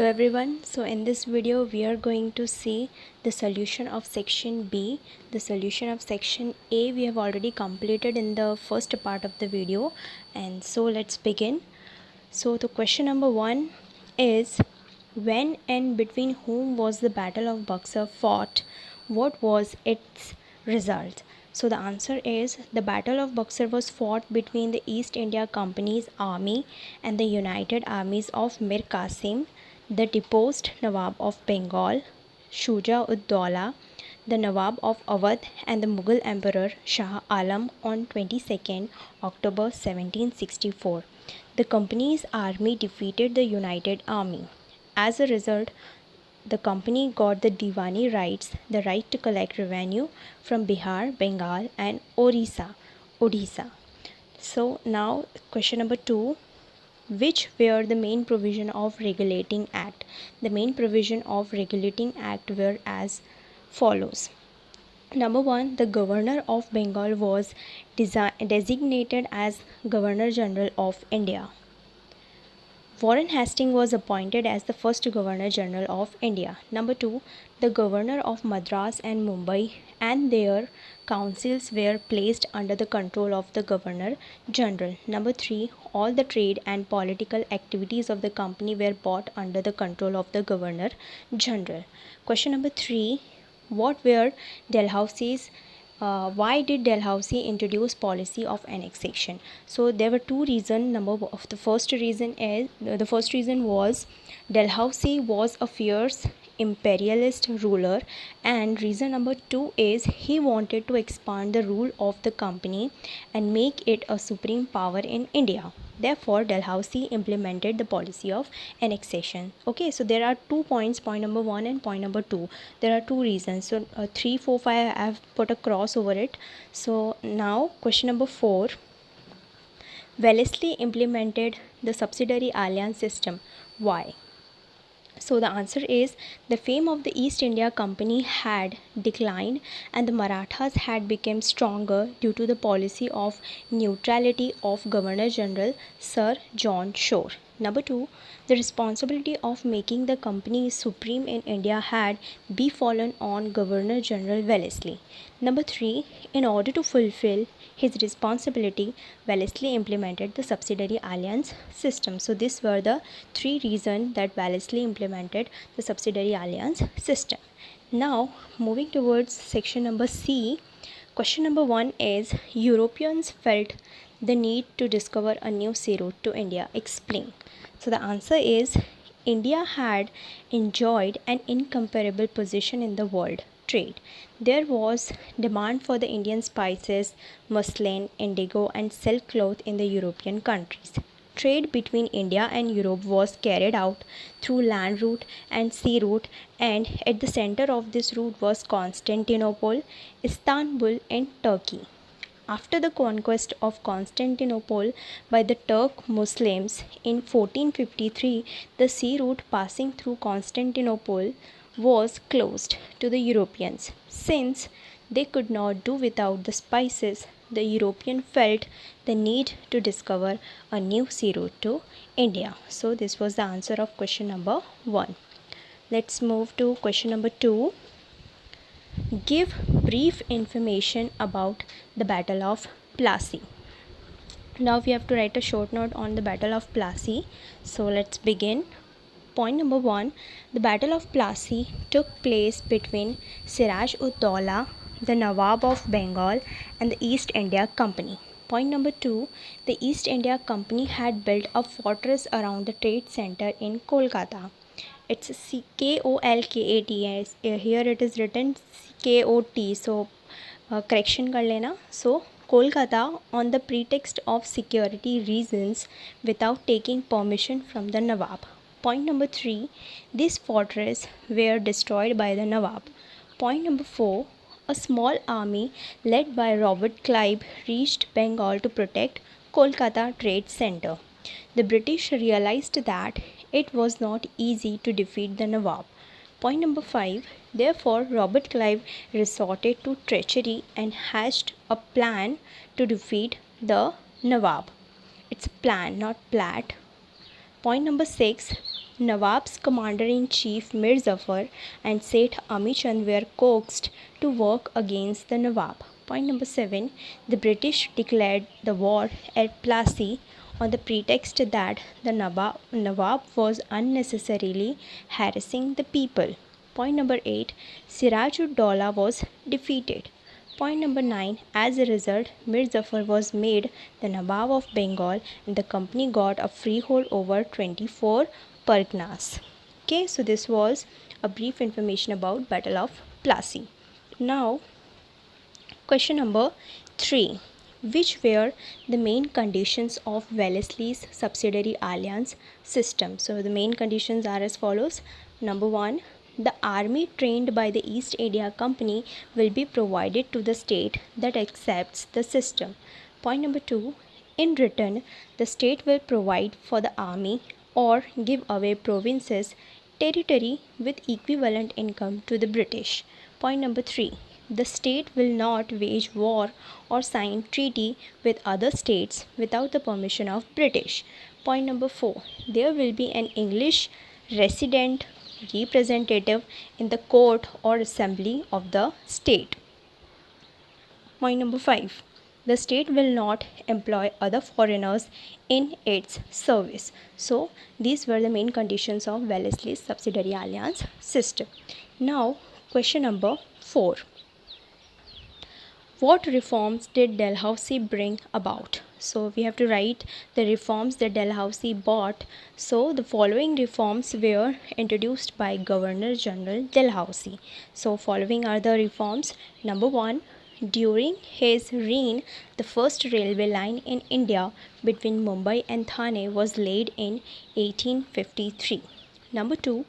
Hello everyone. So in this video we are going to see the solution of section B. The solution of section A we have already completed in the first part of the video, and so let's begin. So the question number 1 is, when and between whom was the Battle of Buxar fought? What was its result? So the answer is, the Battle of Buxar was fought between the East India Company's army and the united armies of Mir Qasim, the deposed Nawab of Bengal, Shuja-ud-Dawla, the Nawab of Awadh, and the Mughal Emperor Shah Alam on 22nd October 1764. The company's army defeated the united army. As a result, the company got the Diwani rights, the right to collect revenue from Bihar, Bengal, and Odisha. So now question number 2, which were the main provision of regulating act? The main provision of regulating act were as follows. Number 1, the governor of Bengal was designated as Governor General of India. Warren Hastings was appointed as the first Governor General of India. Number 2, the governor of Madras and Mumbai and their councils were placed under the control of the Governor General. Number 3, all the trade and political activities of the company were brought under the control of the Governor General. Question number 3, what were Dalhousie's why did Dalhousie introduce policy of annexation? So there were two reasons. The first reason was Dalhousie was a fierce imperialist ruler, and reason number 2 is he wanted to expand the rule of the company and make it a supreme power in India. Therefore, Dalhousie implemented the policy of annexation. Okay, so there are 2 points, point number 1 and point number 2. There are 2 reasons. So 3, 4, 5, I have put a cross over it. So now question number 4. Wellesley implemented the subsidiary alliance system. Why? So the answer is, the fame of the East India Company had declined and the Marathas had become stronger due to the policy of neutrality of Governor General Sir John Shore. Number 2, the responsibility of making the company supreme in India had befallen on Governor General Wellesley. Number 3, in order to fulfill his responsibility, Wellesley implemented the subsidiary alliance system. So these were the 3 reasons that Wellesley implemented the subsidiary alliance system. Now moving towards section number C, question number 1 is, Europeans felt the need to discover a new sea route to India. Explain. So the answer is, India had enjoyed an incomparable position in the world trade. There was demand for the Indian spices, muslin, indigo, and silk cloth in the European countries. Trade between India and Europe was carried out through land route and sea route, and at the center of this route was Constantinople, Istanbul, and Turkey. After the conquest of Constantinople by the Turk Muslims in 1453, the sea route passing through Constantinople was closed to the Europeans. Since they could not do without the spices, the European felt the need to discover a new sea route to India. So this was the answer of question number 1. Let's move to question number 2. Give brief information about the Battle of Plassey. Now we have to write a short note on the Battle of Plassey. So let's begin. Point number 1, the Battle of Plassey took place between Siraj-ud-Dawla, the Nawab of Bengal, and the East India Company. Point number 2, the East India Company had built a fortress around the trade center in Kolkata. It's Kolkata. Here it is written KOT. So correction kar lena. So Kolkata on the pretext of security reasons without taking permission from the Nawab. Point number 3, these fortresses were destroyed by the Nawab. Point number 4, a small army led by Robert Clive reached Bengal to protect Kolkata Trade Center. The British realized that it was not easy to defeat the Nawab. Point number 5, therefore Robert Clive resorted to treachery and hatched a plan to defeat the Nawab. It's plan, not plat. Point number 6, Nawab's commander-in-chief Mir Zafar and Seth Ami Chand were coaxed to work against the Nawab. Point number 7, the British declared the war at Plassey on the pretext that the Nawab was unnecessarily harassing the people. Point number 8, Siraj-ud-Daulah was defeated. Point number 9, as a result, Mir Zafar was made the Nawab of Bengal and the company got a freehold over 24 Parganas. Okay, so this was a brief information about Battle of Plassey. Now, question number 3. Which were the main conditions of Wellesley's subsidiary alliance system? So the main conditions are as follows. Number 1, the army trained by the East India Company will be provided to the state that accepts the system. Point number 2, in return, the state will provide for the army or give away provinces, territory with equivalent income to the British. Point number 3, the state will not wage war or sign treaty with other states without the permission of British. Point number 4, there will be an English resident representative in the court or assembly of the state. Point number 5, the state will not employ other foreigners in its service. So these were the main conditions of Wellesley's subsidiary alliance system. Now question number 4. What reforms did Dalhousie bring about? So we have to write the reforms that Dalhousie brought. So the following reforms were introduced by Governor General Dalhousie. So following are the reforms. Number 1, during his reign, the first railway line in India between Mumbai and Thane was laid in 1853. Number 2,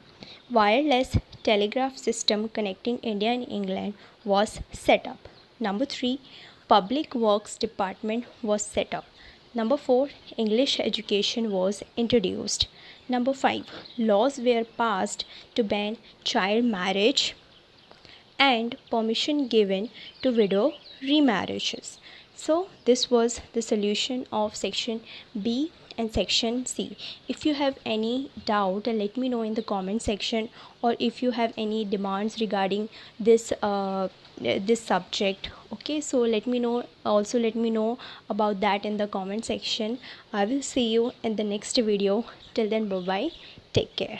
wireless telegraph system connecting India and England was set up. Number 3, Public Works Department was set up. Number 4, English education was introduced. Number 5, laws were passed to ban child marriage and permission given to widow remarriages. So this was the solution of section B and section C. If you have any doubt, let me know in the comment section, or if you have any demands regarding this this subject. Okay, so let me know, also let me know about that in the comment section. I will see you in the next video. Till then, bye bye, take care.